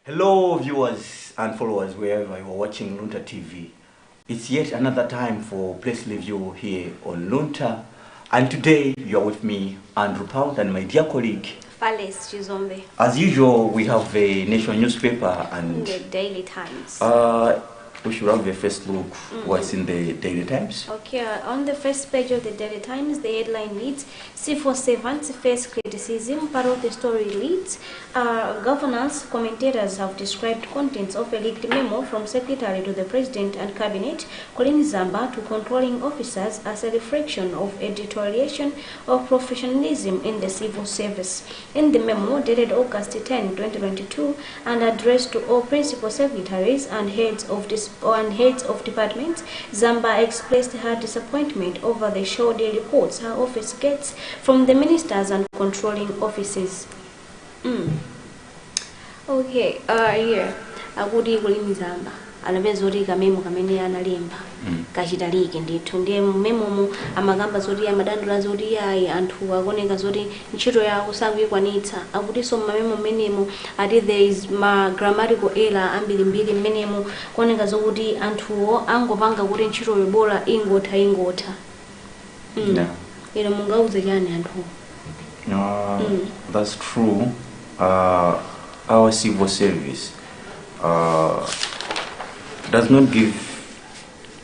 Hello viewers and followers wherever you are watching Luntha TV. It's yet another time for Place Review here on Luntha, and today you are with me, Andrew Pound, and my dear colleague As usual, we have a national newspaper and the Daily Times. We should have a first look what's in the Daily Times. Okay, on the first page of the Daily Times, the headline reads, Civil servants face criticism. Part of the story reads, governance commentators have described contents of a leaked memo from Secretary to the President and Cabinet calling Zamba to controlling officers as a reflection of a deterioration of professionalism in the civil service. In the memo, dated August 10, 2022, and addressed to all principal secretaries and heads of departments, Zamba expressed her disappointment over the shoddy reports her office gets from the ministers and controlling offices. Okay, here, good evening, Zamba. Anabezori kamemo kamene analemba kachitalike ndithu ndiye mmemomo amagamba zoti amadandula zoti ayi anthu akoneka zoti ntchito yawo sakuyikwanitsa akutinso mmamemo mmenemo ati there is ma grammatical error ambirimbiri mmenemo kuoneka zokuti anthuwo angopanga kuti ntchitoyo bola ingotha ino mungauze chani anthu? That's true. Our civil service does not give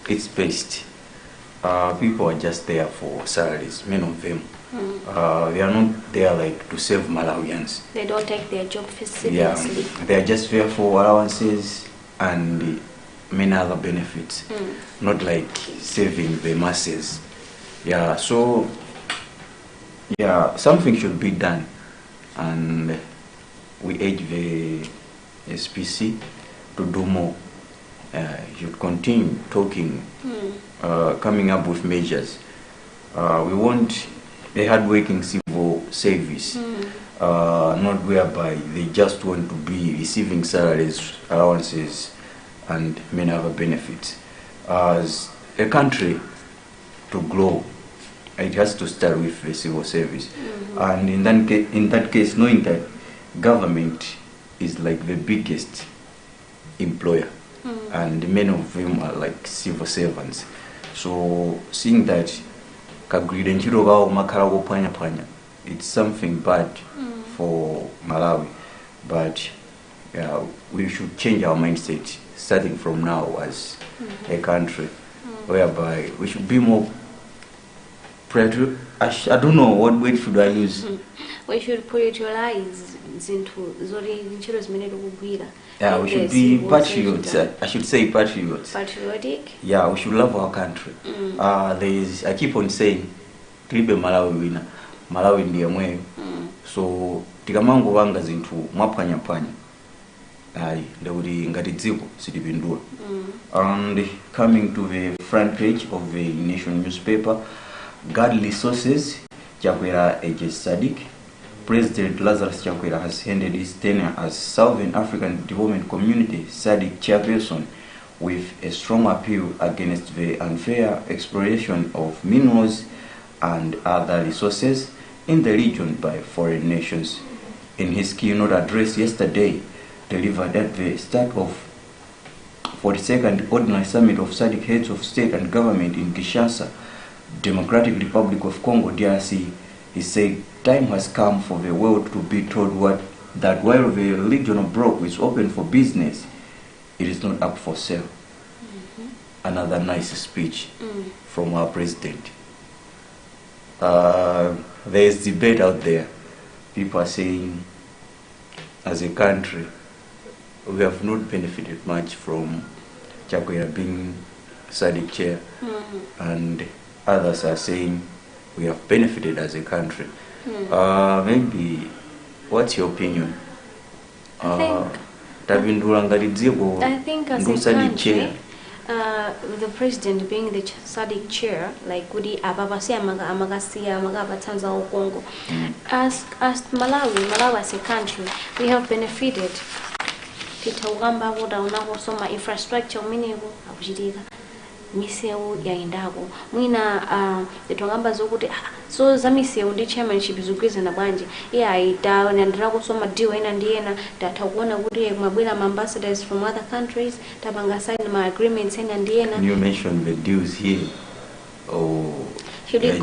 its best. People are just there for salaries, many of them. They are not there like to save Malawians. They don't take their job seriously. Yeah, they are just there for allowances and many other benefits, not like saving the masses. Yeah, so yeah, something should be done, and we urge the SPC to do more. Should continue talking, coming up with measures. We want a hard-working civil service, not whereby they just want to be receiving salaries, allowances, and many other benefits. As a country to grow, it has to start with the civil service, and in that case, knowing that government is like the biggest employer. And many of them are like civil servants. So seeing that it's something bad for Malawi, but yeah, we should change our mindset starting from now as a country, whereby we should be more I don't know what word should I use. We should prioritize into zori. Yeah, we should be patriots. I should say patriots. Patriotic? Yeah, we should love our country. I keep on saying, Klibe Malawi wina, Malawi ndiye mweyo. So, tikamango wanga zintu mwapanya. Ndewuri ngati dziko silipindula. And coming to the front page of the Nation newspaper, Godly Sources, Chakwera J. Sadiq. President Lazarus Chakwera has ended his tenure as Southern African Development Community SADC chairperson with a strong appeal against the unfair exploitation of minerals and other resources in the region by foreign nations. In his keynote address yesterday, delivered at the start of 42nd Ordinary Summit of SADC Heads of State and Government in Kinshasa, Democratic Republic of Congo, DRC, he said, time has come for the world to be told that while the regional bloc is open for business, it is not up for sale. Another nice speech from our president. There is debate out there. People are saying, as a country, we have not benefited much from Chakwera being SADC chair, and others are saying we have benefited as a country. Maybe, what's your opinion? I think as a country, the president being the SADC chair, like as Malawi as a country, we have benefited. Infrastructure misewu yaendako mwina itongamba zokuti so za misewu ndi chairmanship zikugwirizana bwanji taonandirako so madiwo ena ndi ena tatha kuona kuti mwabwera ma ambassadors from other countries tapanga sign ma agreements ena ndi ena. You mentioned the deals here. Should we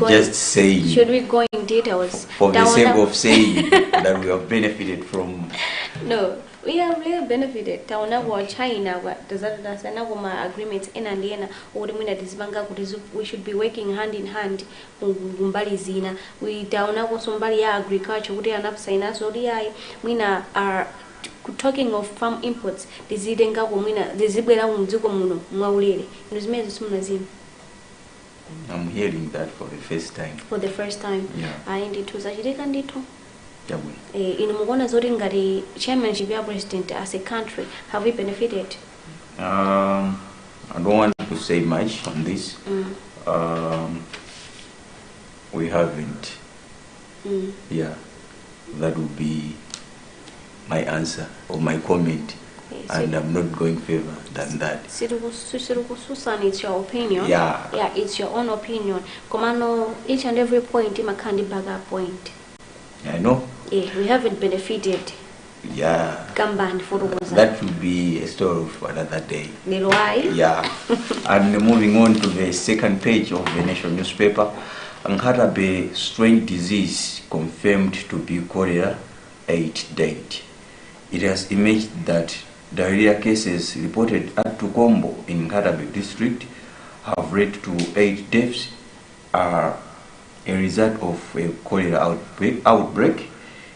go in details? For the sake of saying that we have benefited from. No, we have really benefited. Taona kwa China tazana kwa ma agreements ena ndi ena uri mwina tizipanga kuti we should be working hand in hand kumbali zina. We taona kwa sombali ya agriculture kuti anapasaina so yayi mwina are talking of farm imports dizidenga kwa mwina dizibwera muziko muno mwaulere ndizimezi simunazima. I'm hearing that for the first time. For the first time. Yeah. Ndithu zachitika ndithu. Yabwe. Inu mukuona zoti ngati chairmanship ya president as a country have we benefited? I don't want to say much on this. We haven't. Yeah, that would be my answer or my comment. And I'm not going further than that. Susan, it's your opinion. Yeah. Yeah, it's your own opinion. Komano, each and every point, ima kandi baga point. I know. Yeah, we haven't benefited. Yeah. That would be a story of another day. Why? Yeah. And moving on to the second page of the Nation newspaper, Ankhatabe strain disease confirmed to be cholera 8 dead. It has emerged that diarrhea cases reported at Tukombo in Ankhatabe district have led to 8 deaths are a result of a cholera outbreak.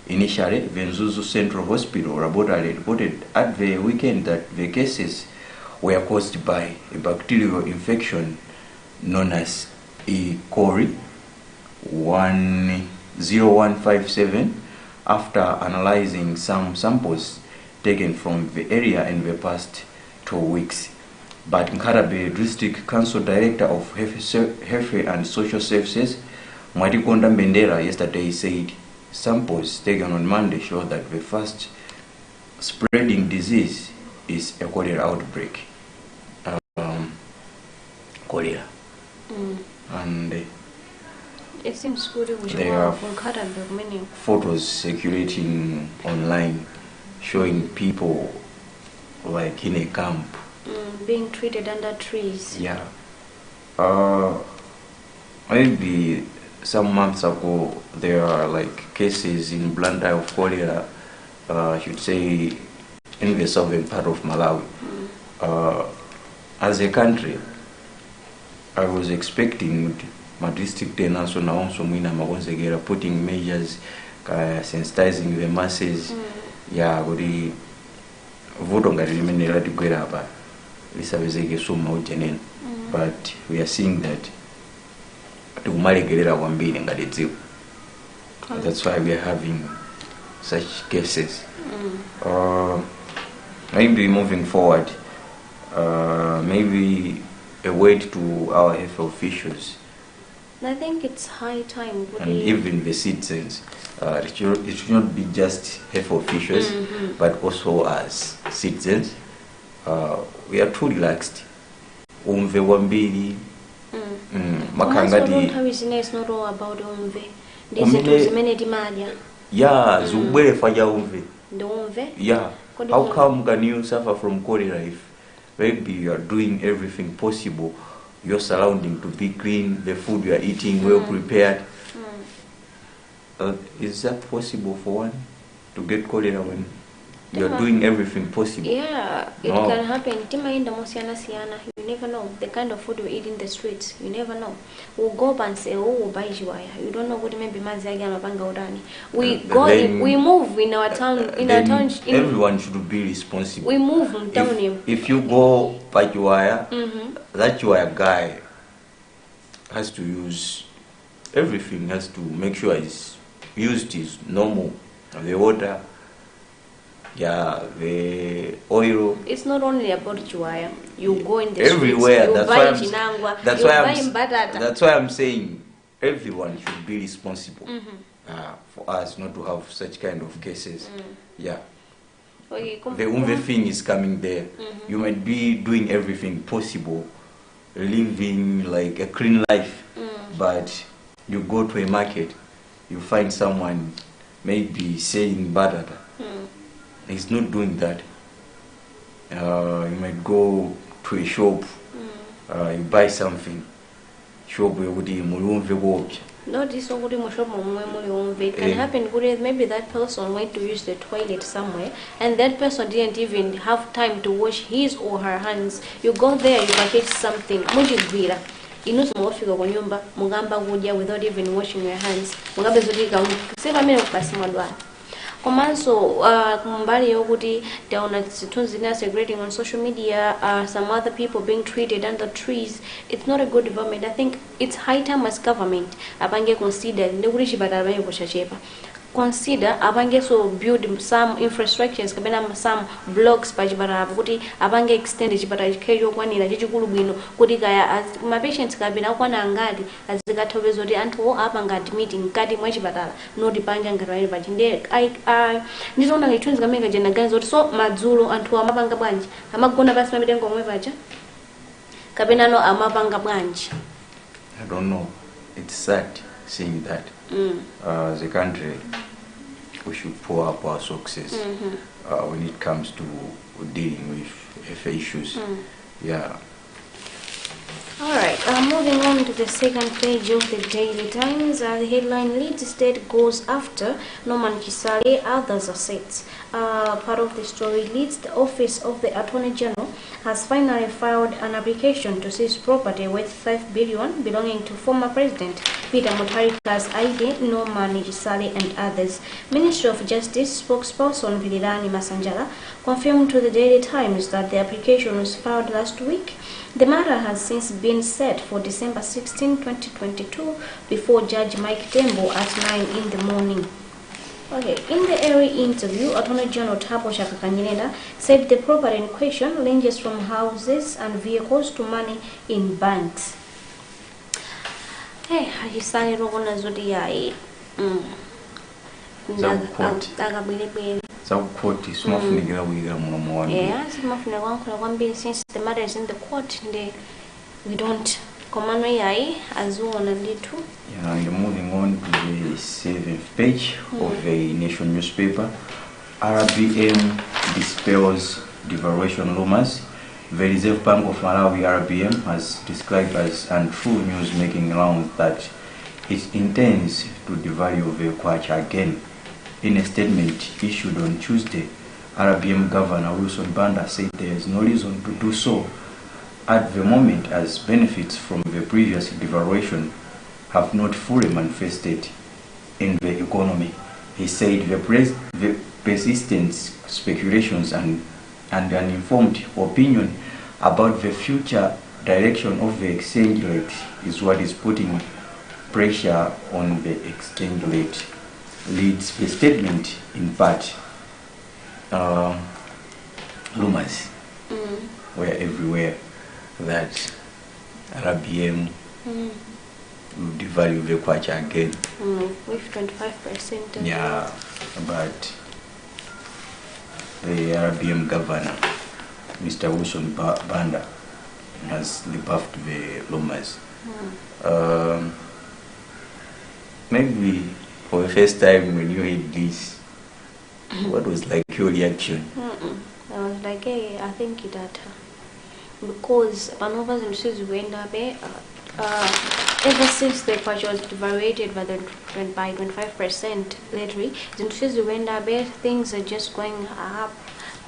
Initially, Venzuzu Central Hospital laboratory reported at the weekend that the cases were caused by a bacterial infection known as E. coli 10157 after analyzing some samples taken from the area in the past 2 weeks. But Ankhatabe District Council Director of Health and Social Services, Mwatikonda Mbendera, yesterday said samples taken on Monday show that the first spreading disease is a cholera outbreak. Cholera. And it seems good. There are photos circulating online showing people like in a camp. Being treated under trees. Yeah. Maybe some months ago there are like cases in Luntha of cholera, I should say in the southern part of Malawi. As a country, I was expecting my district and also now putting measures, sensitizing the masses. Yeah, but the vote but we are seeing that that's why we are having such cases. Maybe moving forward, maybe a word to our health officials. I think it's high time. And even the citizens. It should not be just health officials, but also as citizens. We are too relaxed. Umve wambili. Makangati. It's not all about umve. Yeah, zubwele fanya umve. The umve? Yeah. How come can you suffer from cholera if maybe you are doing everything possible, your surrounding to be clean, the food you are eating well prepared? Is that possible for one to get cholera when you are doing everything possible? Yeah, it can happen. You never know the kind of food we eat in the streets. You never know. We'll go up and say, "Oh, buy jiwaya." You don't know what maybe we go. We move in our town. Everyone should be responsible. We move in town. If you go buy jiwaya, that jiwaya guy has to use everything. Has to make sure it's used is normal. The water. Yeah, the oil. It's not only about Juaya. You go in the everywhere. Streets, That's why I'm saying everyone should be responsible for us not to have such kind of cases. Yeah. Okay, the only thing is coming there. You might be doing everything possible living like a clean life, but you go to a market, you find someone maybe saying batata. He's not doing that. You might go to a shop, you buy something, shop not this one it can happen maybe that person went to use the toilet somewhere and that person didn't even have time to wash his or her hands. You go there, you package something mujigwira inusu mwafika kwa nyumba mugamba kudya without even washing your hands mugabe zodika sema mimi basi mwadwa komanso kumbali yokuti taona zithunzi zina circulating on social media, some other people being treated under trees. It's not a good development. I think it's high time as government abange consider ndekuti chipatala bange kuchachepa consider abange so build some infrastructures kabena some blocks pa chipatala kuti abange extend chipatala chikhecho kwanira chikulu bwino kuti kaya ma patients kabena kwana ngati azikathobezo kuti anthu apa ngati admitting kati mwa chipatala not panja ngati wali pachinde ndizona ngithunzi kameka jena ganzo kuti so madzulo anthu amapanga bwanji amagona pasi pamitengo omwe pacha kabena no amapanga bwanji. I don't know. It's sad seeing that. As a country, we should pour up our success when it comes to dealing with health issues. Yeah. Alright, moving on to the second page of the Daily Times. The headline reads, State goes after Norman Chisale, others assets. Part of the story reads, the Office of the Attorney General has finally filed an application to seize property worth 5 billion belonging to former President Peter Mutharika's ID, Norman Chisale and others. Ministry of Justice spokesperson Vililani Masanjala confirmed to the Daily Times that the application was filed last week. The matter has since been set for December 16, 2022 before Judge Mike Tembo at 9 in the morning. Okay, in the early interview, Attorney General Thabo Chakakanyinena said the property in question ranges from houses and vehicles to money in banks. Hey, Hajisani Rogona Zodiai. Since the matter is in the court, we don't command as one and two. Yeah, and moving on to the 7th page of the Nation newspaper. RBM dispels devaluation rumors. The Reserve Bank of Malawi (RBM) has described as untrue news making rounds that it intends to devalue the kwacha again. In a statement issued on Tuesday, RBM Governor Wilson Banda said there is no reason to do so at the moment, as benefits from the previous devaluation have not fully manifested in the economy. He said the persistent speculations and uninformed opinion about the future direction of the exchange rate is what is putting pressure on the exchange rate. Leads the statement in part. Rumors were everywhere that RBM will devalue the kwacha again. With 25%. Yeah, but the RBM governor, Mr. Wilson Banda, has rebuffed the rumors. Maybe for the first time when you heard this, what was like your reaction? I was like, hey, I think it because Panovas and Suzy went up ever since the kwacha was devaluated by 25% lately, the went up, things are just going up.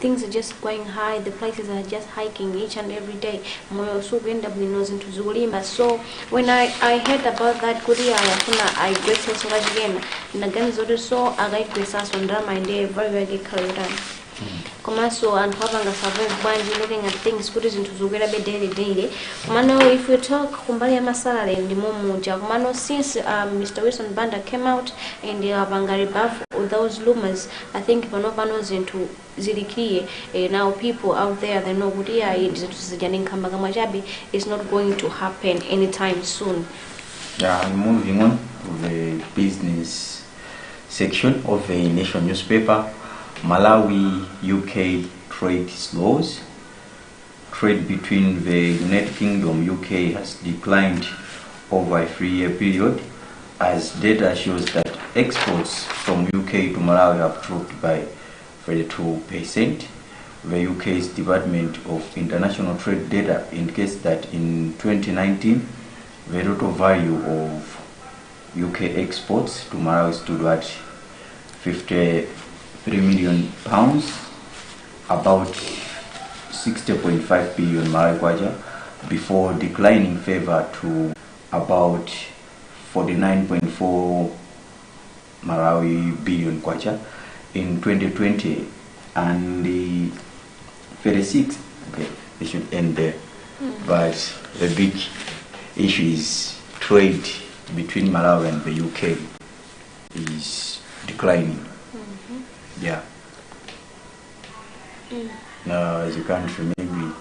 Things are just going high, the prices are just hiking each and every day. So when I heard about that, I guess so much again. Nagan so I guess us on my day very clear. Komaso and having a survive looking at things good into Zugera daily. Mano, if we talk Kumbaya Masala in the Momuja, Mano, since Mr. Wilson Banda came out and the Bangari buff with those rumors, I think Panovanos into Ziliki, now people out there they know what is not going to happen anytime soon. Yeah, I'm moving on to the business section of the Nation newspaper. Malawi UK trade slows. trade between the United Kingdom UK has declined over a 3-year period, as data shows that exports from UK to Malawi have dropped by 32%. The UK's Department of International Trade data indicates that in 2019, the total value of UK exports to Malawi stood at £53 million, about 60.5 billion Malawi kwacha, before declining further to about 49.4 Malawi billion kwacha in 2020, and the 36. Okay, they should end there. But the big issue is trade between Malawi and the UK is declining. Yeah. Now, as a country, maybe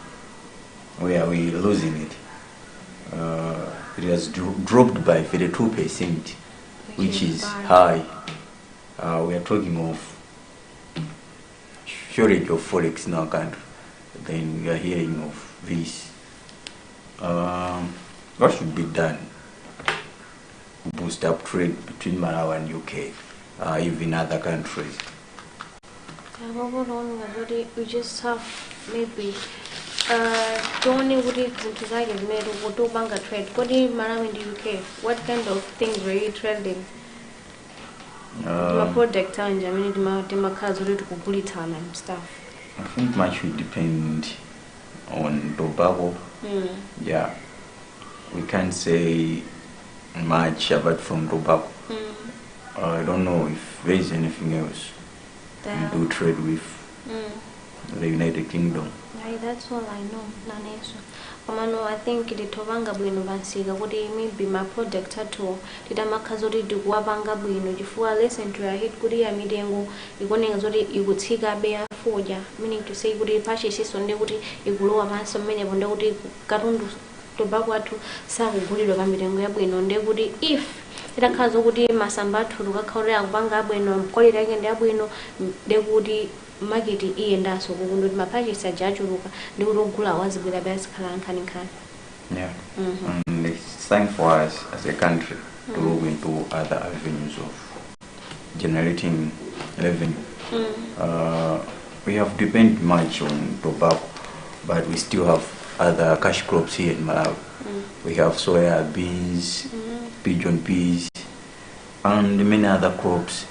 we are losing it. It has dropped by 32%, which is high. We are talking of shortage of forex in our country. Then we are hearing of this. What should be done to boost up trade between Malawi and UK, even other countries? We just have maybe only would it decided made to do bank trade. What do Malawi in the UK? What kind of things were you trading? My product and Germany, my cards to Kukulitana and stuff. I think much will depend on tobacco. Yeah, we can't say much apart from tobacco. I don't know if there is anything else we do trade with the United Kingdom. That's all I know. I think the Tovanga Bueno Vansiga would maybe my product at all. Did a Makazori do Wabanga Bueno, if you are listen to a hit good year mediango, you would see a bear for ya, meaning to say, would it patches on the woody, you blow a man some many when would Garundu tobacco to Savu Guri of Amidango Bueno, they would if. Ila kazo kudi masamba tuluka kaure akubanga bwino mkoli rake ndi abwino ndekuti market iyenda so kukundo kuti mapurchase ajachuluka ndi kuti ogula wazibwera basikhala nkhani. Yeah. And it's time for us as a country to look into other avenues of generating revenue. We have depended much on tobacco, but we still have other cash crops here in Malawi. We have soya beans, pigeon peas, and many other crops.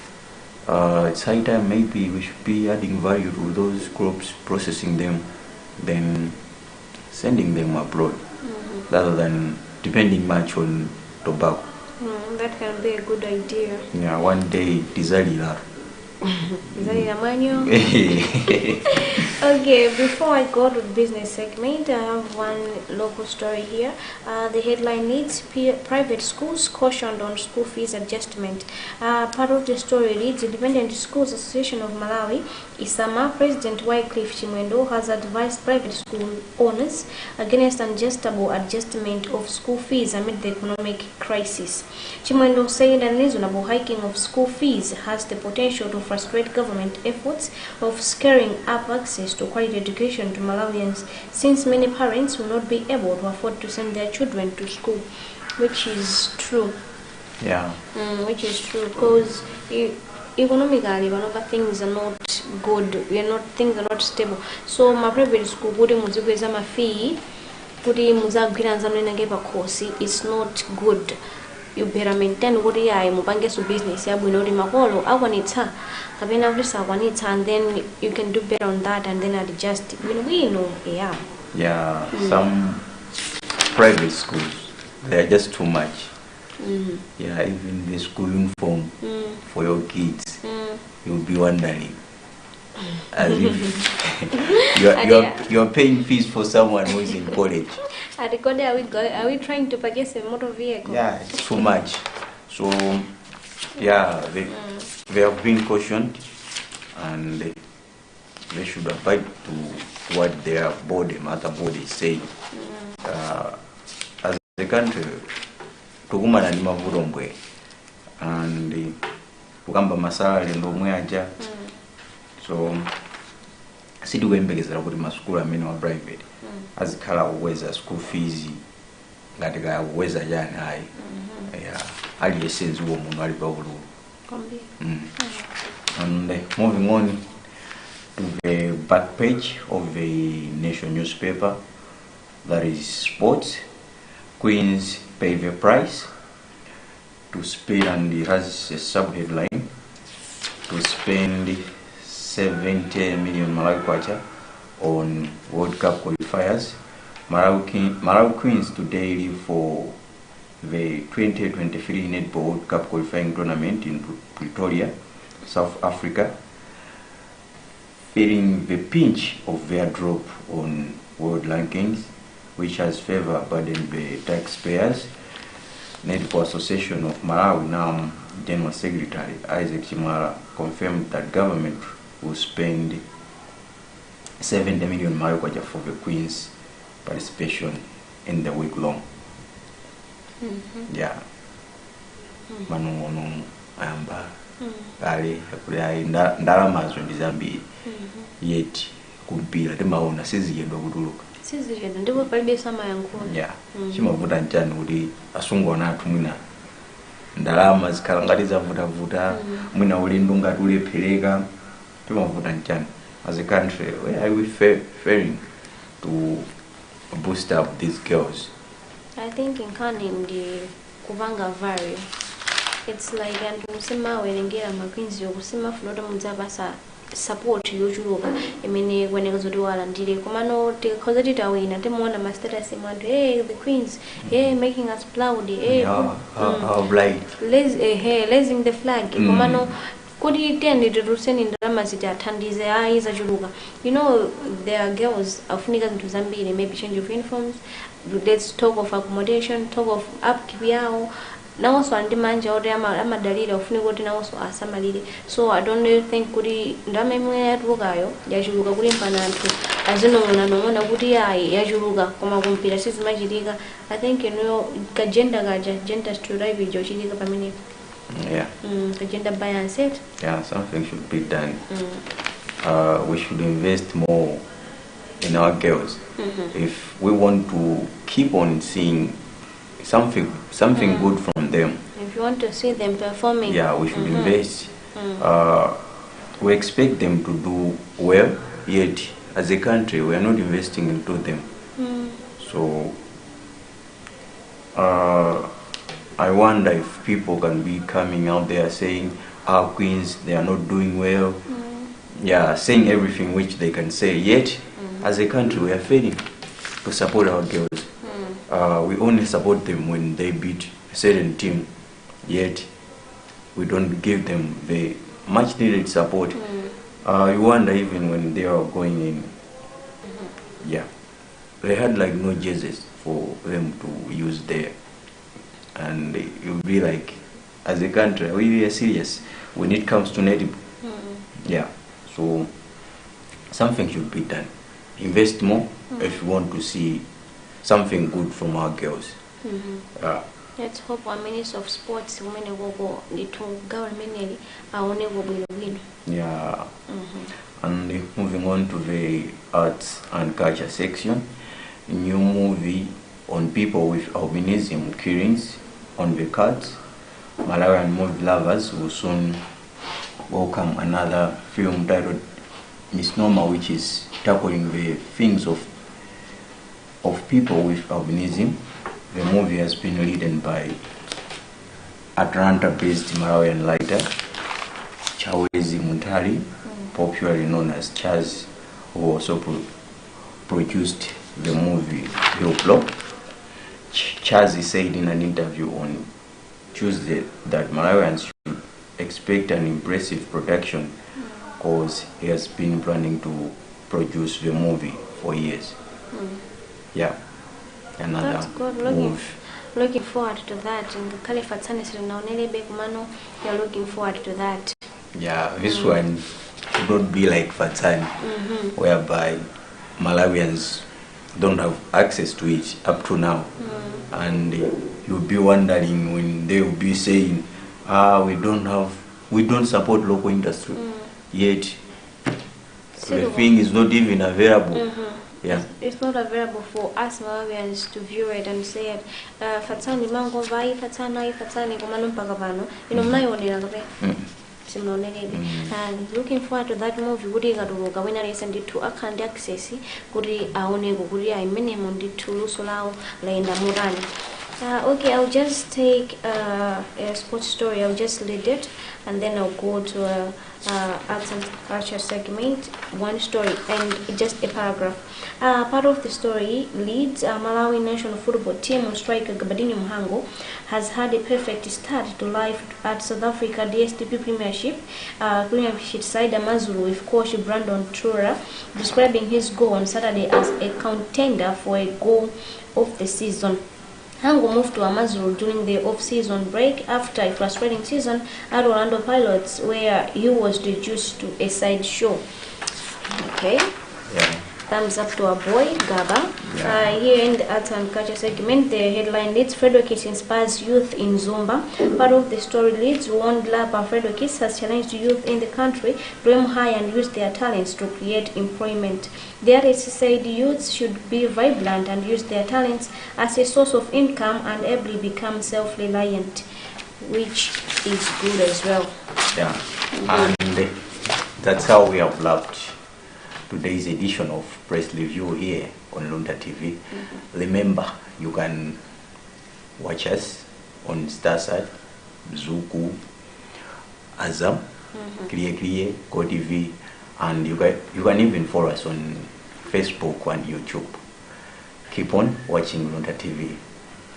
It's high time maybe we should be adding value to those crops, processing them, then sending them abroad, rather than depending much on tobacco. That can be a good idea. Yeah, one day desire. Okay, before I go to the business segment, I have one local story here. The headline reads, private schools cautioned on school fees adjustment. Part of the story reads, Independent Schools Association of Malawi, ISAMA, President Wycliffe Chimwendo has advised private school owners against unjustifiable adjustment of school fees amid the economic crisis. Chimwendo said unreasonable hiking of school fees has the potential to frustrate government efforts of scaling up access to quality education to Malawians, since many parents will not be able to afford to send their children to school, which is true. Yeah. Which is true, because economically, one of the things are not good. Things are not stable. So my private school, kuri muzigweza mafi, kuri muzagwiranza nwenageba course, it's not good. You better maintain what you are mupange su business ya bwino ri makolo awanitsa kapena vrisa awanitsa, and then you can do better on that and then adjust we know. Yeah, some private schools, they are just too much. Yeah, even the school uniform for your kids, you'll be wondering as if you're paying fees for someone who is in college. Are we trying to purchase a motor vehicle? Yeah, it's too much. So, yeah, they have been cautioned, and they should abide to what their mother body say. As a country, tukumana ni mavulombwe, and tukamba masala ndo mwe aja. So sitikuyembekezera kuti masukulu amene wa private azikhala kukweza school fees ngati kakukweza chani ayi aliyense uwo munthu ali paululu. And moving on to the back page of the national newspaper, that is sports. Queens pay the price to spend, and it has a sub-headline, to spend 70 million Malawi kwacha on World Cup qualifiers. Malawi Queens today leave for the 2023 Netball World Cup qualifying tournament in Pretoria, South Africa, feeling the pinch of their drop on world rankings, which has further burdened the taxpayers. Netball Association of Malawi, now General Secretary Isaac Chimara, confirmed that government will spend 70 million Malawi kwacha for the Queens' participation in the week-long. Yeah. Manungono amba kale kuli ndalama zo ndizambiri yet kumpira timaona siziyendwa kutuluka ndipo palibe samayankhulo. Yeah. Chimavuta nchani kuti asungwana athu mwina ndalama zikhala ngati zavutavuta mwina ulendo ngati ulephereka timavuta nchani as a country. Where are we failing to boost up these girls? I think in the kupanga vary. It's like anthu musema werengera makwinzi yokusema fulota mudzapasa support yochuluka imene kweneka zoti walandire komano tikhoza titawina timuona ma status mwandu hey the Queens making us proud raising the flag komano kuti tende tituseni ndalama ziti athandize zachuluka. You know, there are girls afunika zinthu zambiri, maybe change of uniforms, let's talk of accommodation, talk of upkeep yawo nawonso andi manja oti amadalira ufunika kuti nawonso asamalire. So I don't think kuti ndalama imwe yatulukayo yachuluka kuti mpana anthu azinong'ona kuti yachuluka koma kumpira sizimachitika. I think gender stereotype yochitika pamenepo. Yeah. Gender bias it. Yeah, something should be done. We should invest more in our girls if we want to keep on seeing something good from them. If you want to see them performing, yeah, we should invest. We expect them to do well, yet as a country we are not investing into them. So I wonder if people can be coming out there saying our Queens, they are not doing well. Yeah, saying everything which they can say, yet as a country we are failing to support our girls. We only support them when they beat a certain team, yet we don't give them the much needed support. You wonder even when they are going in, yeah, they had like no jerseys for them to use there. And it will be like, as a country, we are serious when it comes to native. Yeah, so something should be done. Invest more if you want to see something good from our girls. Let's hope our Minister of Sports umene gogo litu government aone bwino. Yeah. And moving on to the arts and culture section, new movie on people with albinism killings on the cards. Malawian movie lovers will soon welcome another film titled Misnomer, which is tackling the things of people with albinism. The movie has been written by Atlanta-based Malawian writer Chawezi Muntari, popularly known as Chaz, who also produced the movie Hillblock. Chaz said in an interview on Tuesday that Malawians should expect an impressive production because he has been planning to produce the movie for years. Yeah, another That's good. move. Looking forward to that. In the Caliphate Sanis Naonele Kumano, you're looking forward to that. Yeah, this one should not be like Fatani, whereby Malawians don't have access to it up to now. And you'll be wondering when they will be saying, we don't support local industry. Yet The thing is not even available. Yeah. It's not available for us Malawians to view it and say it. Fatsani mango vai, fatsani komano mpaka pano. Mnaionera kape. And looking forward to that movie kuti ikatuluka wina aliyese ndithu akhandi access kuti aoneko kuti ayi minimum ndithu luso lawo layenda mutani. Okay, I'll just take a sports story. I'll just lead it, and then I'll go to arts and culture segment. One story and just a paragraph. Part of the story leads Malawi national football team striker Gabadini Muhango has had a perfect start to life at South Africa DSTP Premiership. Premiership side Amazulu with coach Brandon Tura describing his goal on Saturday as a contender for a goal of the season. Hango moved to Amazulu during the off-season break after a frustrating season at Orlando Pirates, where he was reduced to a sideshow. Okay. Yeah. Thumbs up to our boy, Gaba. Yeah. Here in the arts and culture segment, the headline leads Frederick inspires youth in Zumba. Part of the story leads One Lapa Frederick has challenged youth in the country to aim high and use their talents to create employment. The artist said youths should be vibrant and use their talents as a source of income and ably become self-reliant, which is good as well. Yeah. And that's how we have loved today's edition of Press Review here on Luntha TV. Remember, you can watch us on Starsat, Zuku, Azam, Kriye, Go TV, and you can even follow us on Facebook and YouTube. Keep on watching Luntha TV.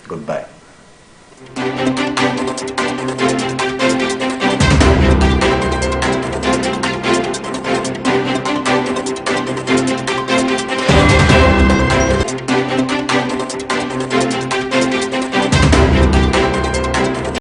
Goodbye.